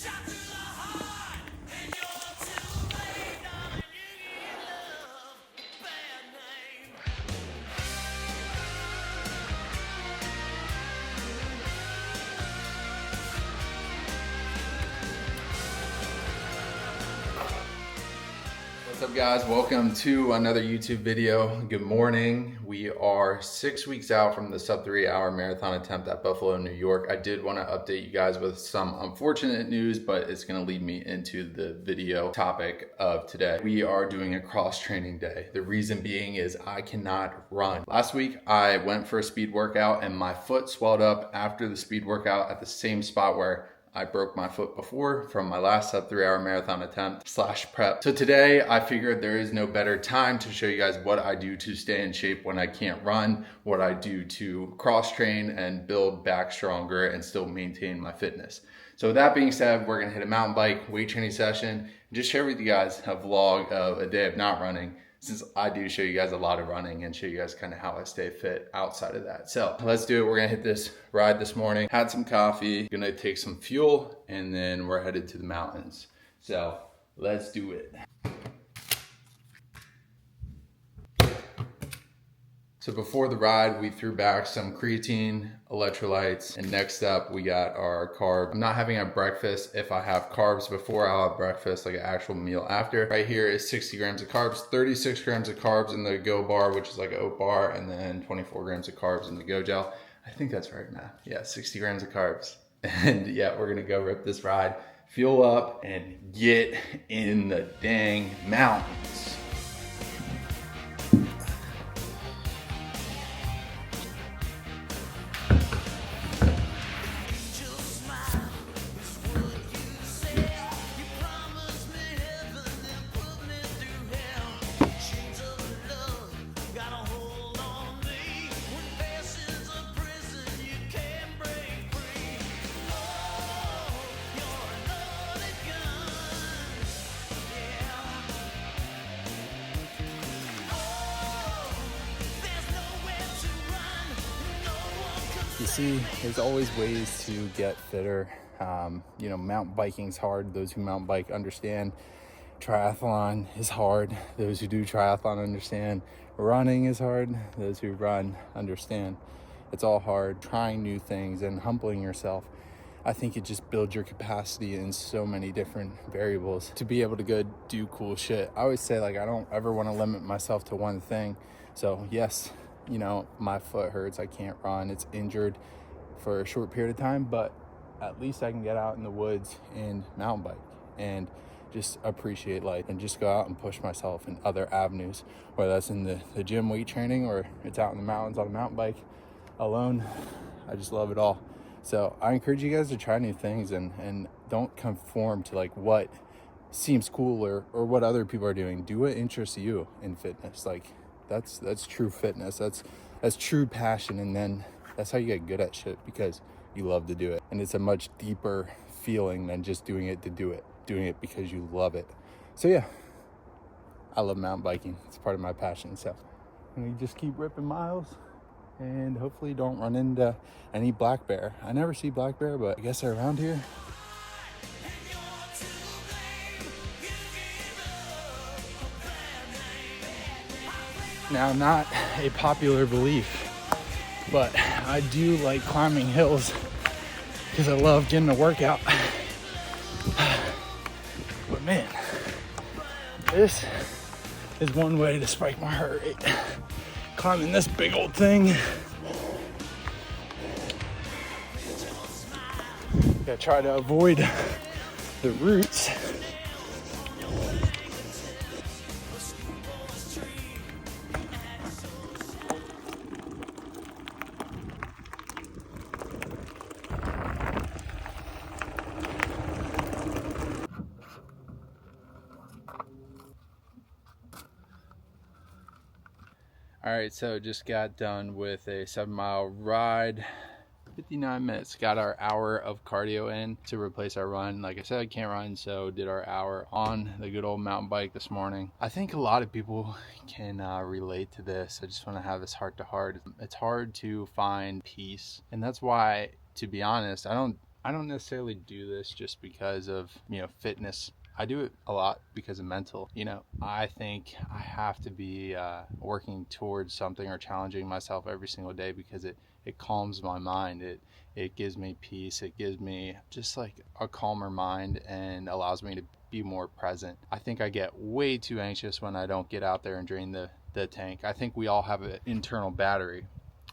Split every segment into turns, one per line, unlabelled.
What's up guys, welcome to another YouTube video. Good morning. We are 6 weeks out from the sub 3 hour marathon attempt at Buffalo, New York. I did want to update you guys with some unfortunate news, but it's going to lead me into the video topic of today. We are doing a cross training day. The reason being is I cannot run. Last week I went for a speed workout and my foot swelled up after the speed workout at the same spot where I broke my foot before from my last sub 3 hour marathon attempt / prep. So today I figured there is no better time to show you guys what I do to stay in shape when I can't run, what I do to cross train and build back stronger and still maintain my fitness. So with that being said, we're gonna hit a mountain bike weight training session and just share with you guys a vlog of a day of not running, since I do show you guys a lot of running and show you guys kind of how I stay fit outside of that. So let's do it. We're gonna hit this ride this morning. Had some coffee, gonna take some fuel, and then we're headed to the mountains. So let's do it. So before the ride, we threw back some creatine, electrolytes, and next up we got our carb. I'm not having a breakfast. If I have carbs before, I'll have breakfast, like an actual meal after. Right here is 60 grams of carbs, 36 grams of carbs in the Go bar, which is like an oat bar, and then 24 grams of carbs in the Go gel. I think that's right math. Yeah, 60 grams of carbs. And yeah, we're gonna go rip this ride, fuel up, and get in the dang mountains. You see, there's always ways to get fitter. You know, mountain biking's hard. Those who mountain bike understand. Triathlon is hard. Those who do triathlon understand. Running is hard. Those who run understand. It's all hard. Trying new things and humbling yourself. I think it just builds your capacity in so many different variables to be able to go do cool shit. I always say, like, I don't ever want to limit myself to one thing. So yes, you know, my foot hurts, I can't run, it's injured for a short period of time, but at least I can get out in the woods and mountain bike and just appreciate life and just go out and push myself in other avenues, whether that's in the gym weight training or it's out in the mountains on a mountain bike alone. I just love it all. So I encourage you guys to try new things and don't conform to like what seems cool or what other people are doing. Do what interests you in fitness. Like that's true fitness. That's true passion, and then that's how you get good at shit, because you love to do it. And it's a much deeper feeling than just doing it to do it. Doing it because you love it. So yeah, I love mountain biking. It's part of my passion. So I'm gonna just keep ripping miles and hopefully don't run into any black bear. I never see black bear, but I guess they're around here. Now, not a popular belief, but I do like climbing hills because I love getting a workout. But man, this is one way to spike my heart rate. Climbing this big old thing. Gotta try to avoid the roots. All right, so just got done with a 7-mile ride, 59 minutes. Got our hour of cardio in to replace our run. Like I said, I can't run, so did our hour on the good old mountain bike this morning. I think a lot of people can relate to this. I just want to have this heart to heart. It's hard to find peace, and that's why, to be honest, I don't I don't necessarily do this just because of, fitness. I do it a lot because of mental. I think I have to be working towards something or challenging myself every single day because it calms my mind. It gives me peace. It gives me just like a calmer mind and allows me to be more present. I think I get way too anxious when I don't get out there and drain the tank. I think we all have an internal battery,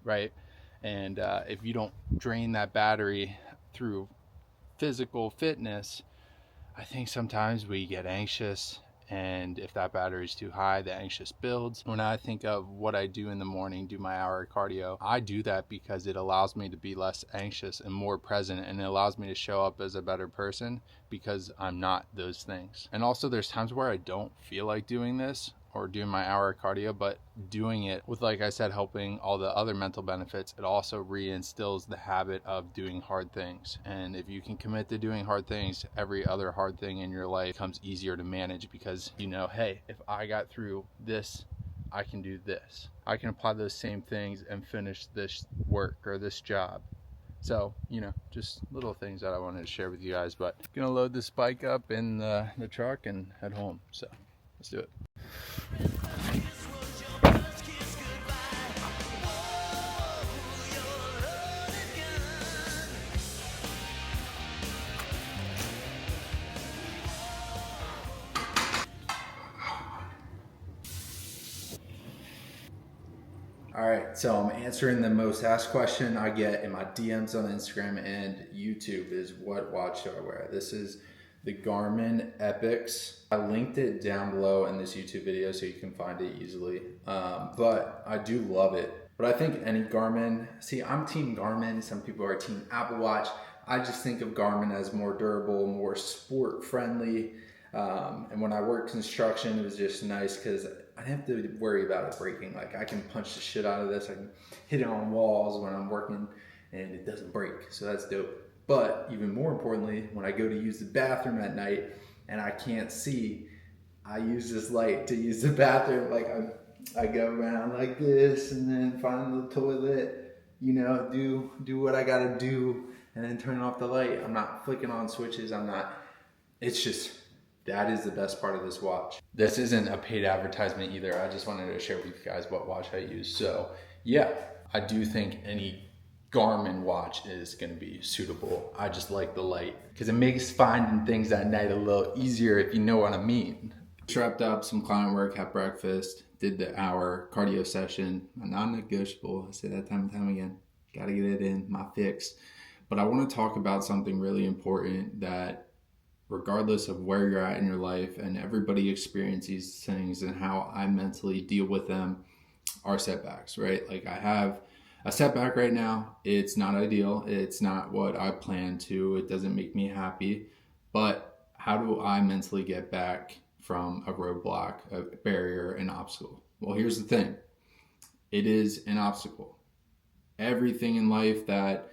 right? And if you don't drain that battery through physical fitness, I think sometimes we get anxious, and if that battery is too high, the anxious builds. When I think of what I do in the morning, do my hour of cardio, I do that because it allows me to be less anxious and more present, and it allows me to show up as a better person because I'm not those things. And also there's times where I don't feel like doing this or doing my hour of cardio, but doing it with, like I said, helping all the other mental benefits, it also reinstills the habit of doing hard things. And if you can commit to doing hard things, every other hard thing in your life becomes easier to manage because hey, if I got through this, I can do this. I can apply those same things and finish this work or this job. So, just little things that I wanted to share with you guys. But gonna load this bike up in the truck and head home. So let's do it. All right, so I'm answering the most asked question I get in my DMs on Instagram and YouTube is, what watch do I wear? This is the Garmin Epix. I linked it down below in this YouTube video so you can find it easily. But I do love it. But I think any Garmin, see, I'm team Garmin. Some people are team Apple Watch. I just think of Garmin as more durable, more sport friendly. And when I worked construction, it was just nice because I didn't have to worry about it breaking. Like, I can punch the shit out of this. I can hit it on walls when I'm working and it doesn't break. So that's dope. But even more importantly, when I go to use the bathroom at night and I can't see, I use this light to use the bathroom. Like, I go around like this and then find the toilet, do what I gotta do and then turn off the light. I'm not flicking on switches. It's just, that is the best part of this watch. This isn't a paid advertisement either. I just wanted to share with you guys what watch I use. So yeah, I do think any Garmin watch is gonna be suitable. I just like the light because it makes finding things at night a little easier, if you know what I mean. Strapped up, some client work, had breakfast, did the hour cardio session. A non-negotiable, I say that time and time again. Gotta get it in, my fix. But I wanna talk about something really important that regardless of where you're at in your life, and everybody experiences these things, and how I mentally deal with them are setbacks, right? Like, I have a setback right now. It's not ideal. It's not what I planned to. It doesn't make me happy. But how do I mentally get back from a roadblock, a barrier, an obstacle? Well, here's the thing. It is an obstacle. Everything in life that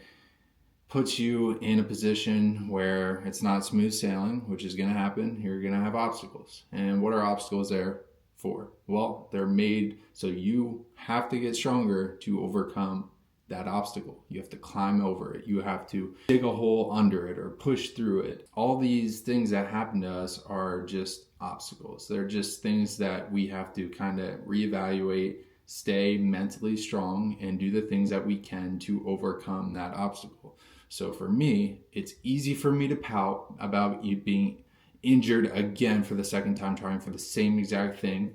puts you in a position where it's not smooth sailing, which is going to happen, you're going to have obstacles. And what are obstacles there for? Well, they're made so you have to get stronger to overcome that obstacle. You have to climb over it. You have to dig a hole under it or push through it. All these things that happen to us are just obstacles. They're just things that we have to kind of reevaluate, stay mentally strong, and do the things that we can to overcome that obstacle. So for me, it's easy for me to pout about you being injured again for the second time, trying for the same exact thing.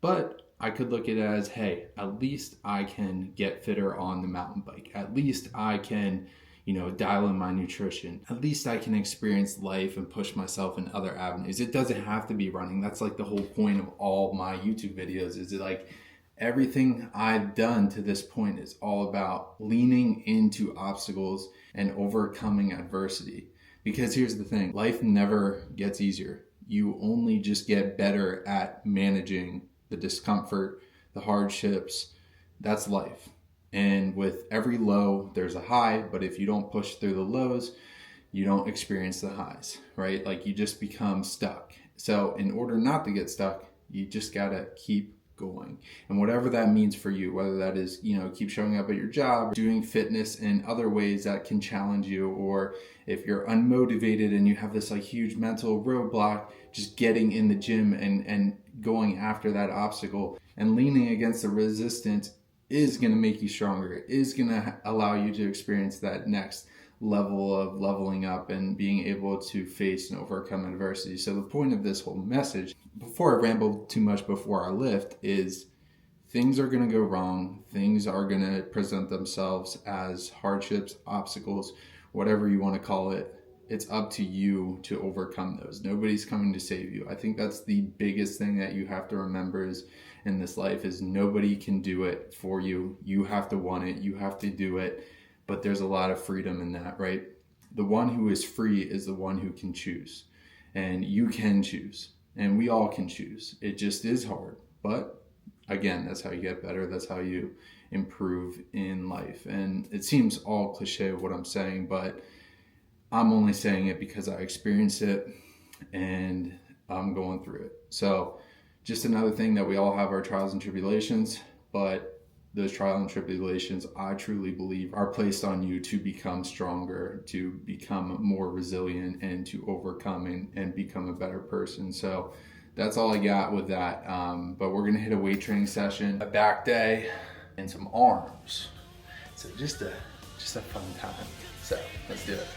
But I could look at it as, hey, at least I can get fitter on the mountain bike. At least I can, dial in my nutrition. At least I can experience life and push myself in other avenues. It doesn't have to be running. That's like the whole point of all my YouTube videos, is it like, everything I've done to this point is all about leaning into obstacles and overcoming adversity. Because here's the thing, life never gets easier. You only just get better at managing the discomfort, the hardships. That's life. And with every low, there's a high, but if you don't push through the lows, you don't experience the highs, right? Like, you just become stuck. So in order not to get stuck, you just gotta keep going. And whatever that means for you, whether that is, keep showing up at your job, doing fitness in other ways that can challenge you, or if you're unmotivated and you have this like huge mental roadblock, just getting in the gym and going after that obstacle and leaning against the resistance is going to make you stronger. It is going to allow you to experience that next level of leveling up and being able to face and overcome adversity. So the point of this whole message, before I ramble too much before I lift, is things are going to go wrong. Things are going to present themselves as hardships, obstacles, whatever you want to call it. It's up to you to overcome those. Nobody's coming to save you. I think that's the biggest thing that you have to remember is in this life is nobody can do it for you. You have to want it. You have to do it. But there's a lot of freedom in that, right? The one who is free is the one who can choose. And you can choose. And we all can choose. It just is hard. But again, that's how you get better. That's how you improve in life. And it seems all cliche what I'm saying, but I'm only saying it because I experienced it and I'm going through it. So just another thing that we all have our trials and tribulations, but those trials and tribulations, I truly believe, are placed on you to become stronger, to become more resilient, and to overcome and become a better person. So that's all I got with that. But we're going to hit a weight training session, a back day, and some arms. So just a fun time. So let's do it.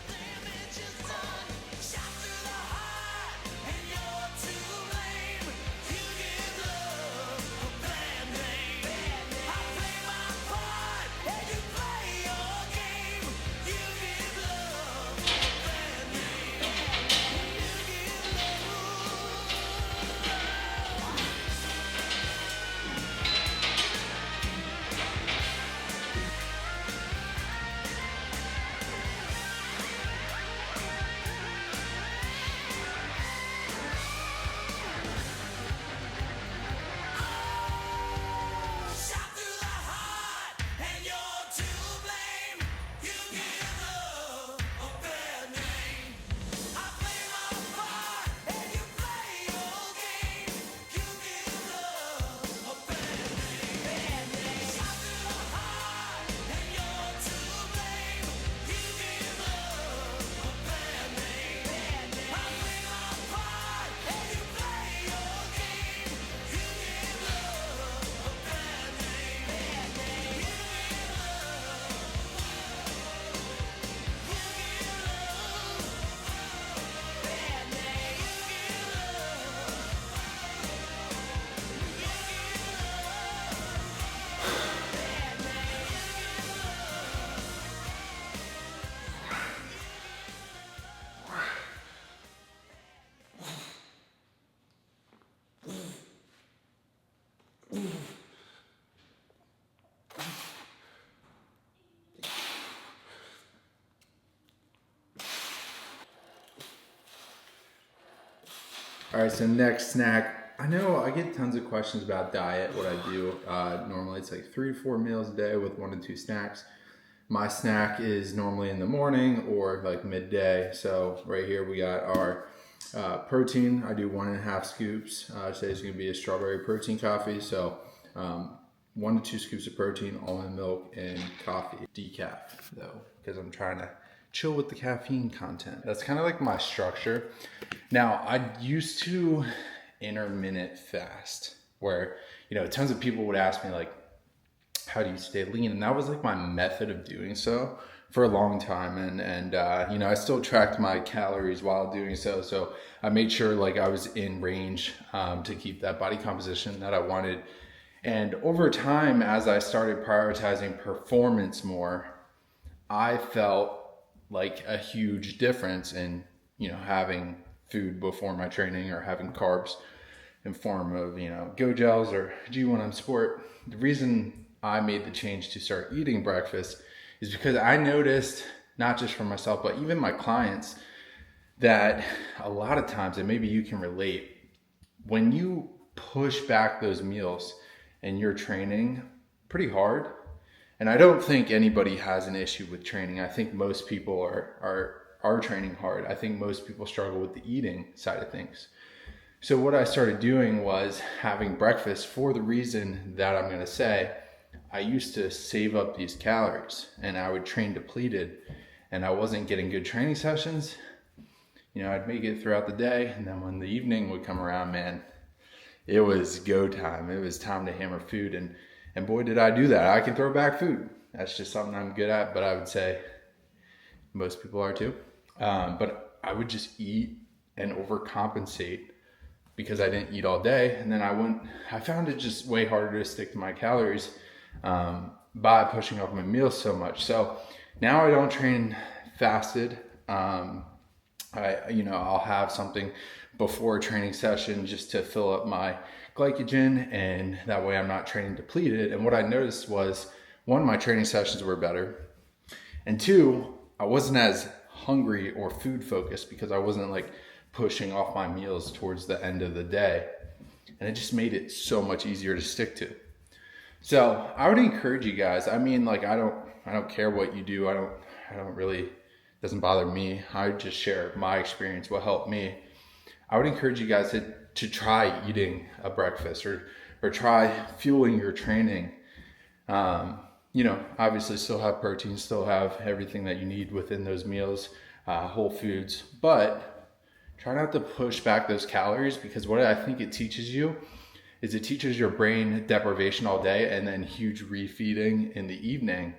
All right, so next snack. I know I get tons of questions about diet, what I do. Normally it's like 3 to 4 meals a day with 1 to 2 snacks. My snack is normally in the morning or like midday. So right here we got our protein. I do 1.5 scoops. Today's gonna be a strawberry protein coffee. So 1 to 2 scoops of protein, almond milk, and coffee. Decaf though, because I'm trying to chill with the caffeine content. That's kind of like my structure. Now, I used to intermittent fast where, tons of people would ask me like, how do you stay lean? And that was like my method of doing so for a long time. And I still tracked my calories while doing so. So I made sure like I was in range to keep that body composition that I wanted. And over time, as I started prioritizing performance more, I felt like a huge difference in, having food before my training or having carbs in form of, Go Gels or G1M Sport. The reason I made the change to start eating breakfast is because I noticed, not just for myself, but even my clients, that a lot of times, and maybe you can relate, when you push back those meals and you're training pretty hard, and I don't think anybody has an issue with training. I think most people are training hard. I think most people struggle with the eating side of things. So what I started doing was having breakfast for the reason that I'm gonna say. I used to save up these calories and I would train depleted and I wasn't getting good training sessions. I'd make it throughout the day, and then when the evening would come around, man, it was go time. It was time to hammer food, and boy, did I do that. I can throw back food. That's just something I'm good at, but I would say most people are too. But I would just eat and overcompensate because I didn't eat all day, and then I found it just way harder to stick to my calories by pushing off my meals so much. So now I don't train fasted. I'll have something before a training session just to fill up my glycogen, and that way I'm not training depleted. And what I noticed was, one, my training sessions were better, and two, I wasn't as hungry or food focused because I wasn't like pushing off my meals towards the end of the day, and it just made it so much easier to stick to. So I would encourage you guys. I mean, like, I don't care what you do. I don't really, doesn't bother me. I just share my experience, what helped me. I would encourage you guys to try eating a breakfast or try fueling your training. Obviously still have protein, still have everything that you need within those meals, whole foods, but try not to push back those calories, because what I think it teaches you is it teaches your brain deprivation all day and then huge refeeding in the evening.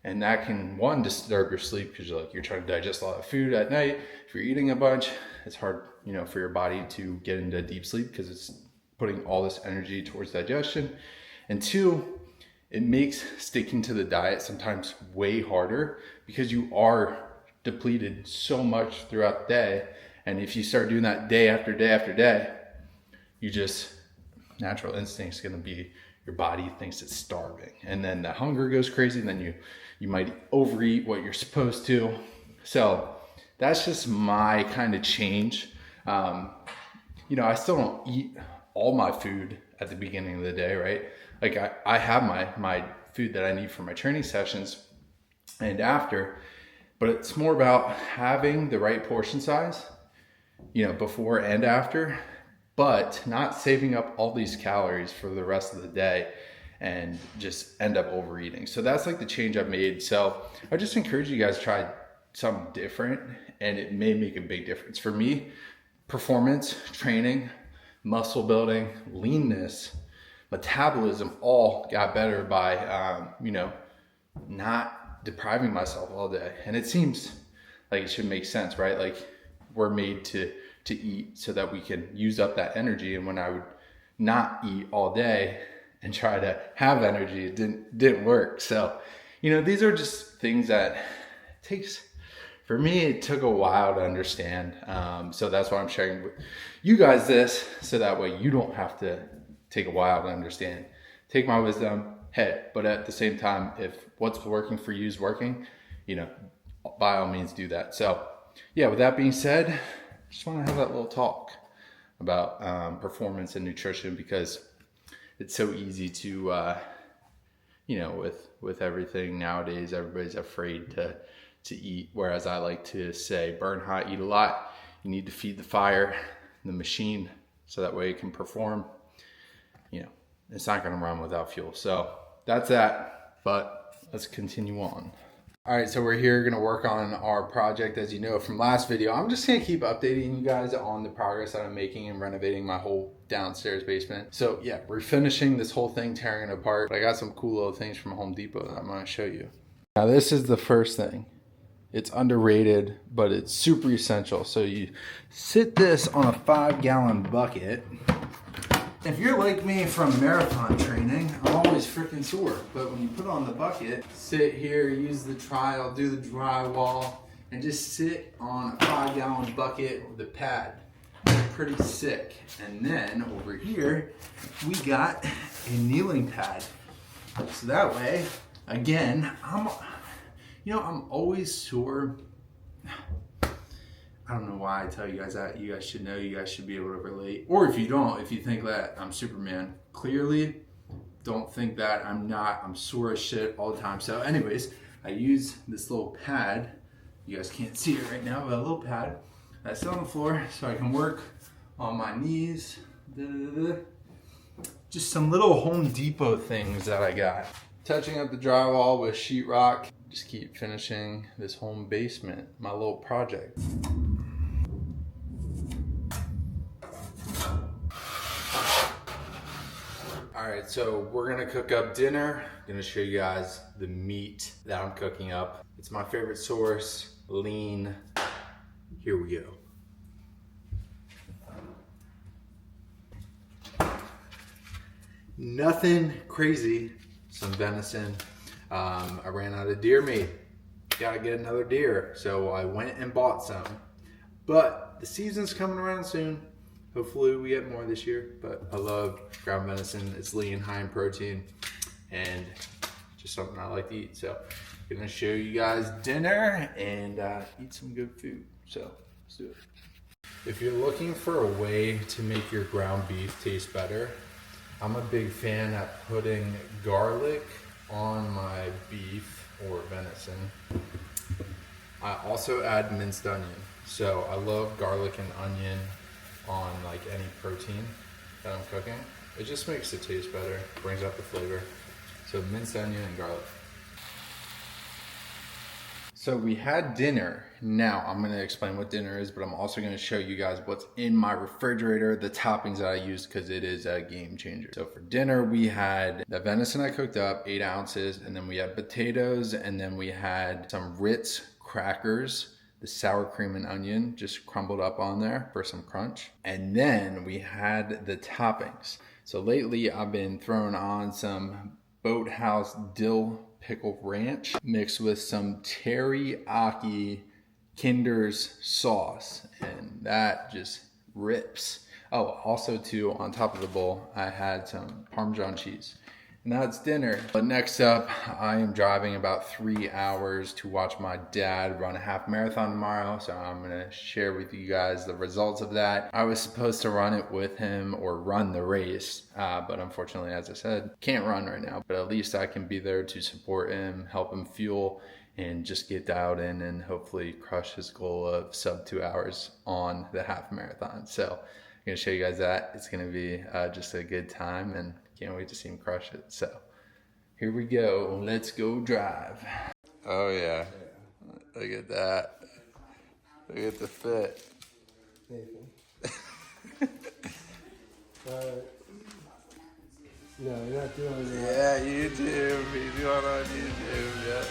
And that can, one, disturb your sleep because you're trying to digest a lot of food at night. If you're eating a bunch, it's hard, for your body to get into deep sleep because it's putting all this energy towards digestion. And two, it makes sticking to the diet sometimes way harder because you are depleted so much throughout the day. And if you start doing that day after day after day, natural instinct is going to be, your body thinks it's starving, and then the hunger goes crazy, and then you might overeat what you're supposed to. So that's just my kind of change. I still don't eat all my food at the beginning of the day, right? Like I have my food that I need for my training sessions and after, but it's more about having the right portion size, before and after, but not saving up all these calories for the rest of the day and just end up overeating. So that's like the change I've made. So I just encourage you guys to try something different, and it may make a big difference. For me, performance, training, muscle building, leanness, metabolism all got better by, not depriving myself all day. And it seems like it should make sense, right? Like, we're made to eat so that we can use up that energy. And when I would not eat all day and try to have energy, it didn't work. So, these are just things that for me, it took a while to understand. So that's why I'm sharing with you guys this, so that way you don't have to take a while to understand. Take my wisdom, but at the same time, if what's working for you is working, by all means do that. So yeah, with that being said, just want to have that little talk about performance and nutrition, because it's so easy to, with everything nowadays, everybody's afraid to eat. Whereas I like to say, burn hot, eat a lot. You need to feed the fire, the machine, so that way it can perform. It's not going to run without fuel. So that's that, but let's continue on. All right, so we're here going to work on our project. As you know from last video, I'm just going to keep updating you guys on the progress that I'm making in renovating my whole downstairs basement. So yeah, we're finishing this whole thing, tearing it apart. But I got some cool little things from Home Depot that I'm going to show you. Now this is the first thing. It's underrated, but it's super essential. So you sit this on a 5-gallon bucket. If you're like me from marathon training, I'm always freaking sore. But when you put on the bucket, sit here, use the trial, do the drywall, and just sit on a 5-gallon bucket with a pad. Pretty sick. And then over here, we got a kneeling pad. So that way, again, I'm always sore. I don't know why I tell you guys that. You guys should know. You guys should be able to relate. Or if you don't, if you think that I'm Superman, clearly don't think that I'm not. I'm sore as shit all the time. So anyways, I use this little pad. You guys can't see it right now, but a little pad. I sit on the floor so I can work on my knees. Just some little Home Depot things that I got. Touching up the drywall with sheetrock. Just keep finishing this home basement, my little project. All right, so we're gonna cook up dinner. I'm gonna show you guys the meat that I'm cooking up. It's my favorite source, lean. Here we go. Nothing crazy, some venison. I ran out of deer meat. Gotta get another deer, so I went and bought some. But the season's coming around soon. Hopefully we get more this year, but I love ground venison. It's lean, high in protein, and just something I like to eat. So I'm gonna show you guys dinner and eat some good food. So let's do it. If you're looking for a way to make your ground beef taste better, I'm a big fan at putting garlic on my beef or venison. I also add minced onion. So I love garlic and onion on like any protein that I'm cooking. It just makes it taste better, brings out the flavor. So minced onion and garlic. So we had dinner. Now I'm gonna explain what dinner is, but I'm also gonna show you guys what's in my refrigerator, the toppings that I use, because it is a game changer. So for dinner, we had the venison I cooked up, 8 ounces, and then we had potatoes, and then we had some Ritz crackers, the sour cream and onion just crumbled up on there for some crunch. And then we had the toppings. So lately I've been throwing on some Boathouse dill pickle ranch mixed with some teriyaki Kinder's sauce, and that just rips. Oh, also too, on top of the bowl, I had some Parmesan cheese. Now it's dinner. But next up, I am driving about 3 hours to watch my dad run a half marathon tomorrow. So I'm gonna share with you guys the results of that. I was supposed to run it with him or run the race, but unfortunately, as I said, can't run right now. But at least I can be there to support him, help him fuel, and just get dialed in and hopefully crush his goal of sub 2 hours on the half marathon. So I'm gonna show you guys that. It's gonna be just a good time, and can't wait to see him crush it. So here we go. Let's go drive. Oh yeah. Look at that. Look at the fit.
No, you're not doing it.
Yeah, YouTube. He's going on YouTube. Yeah.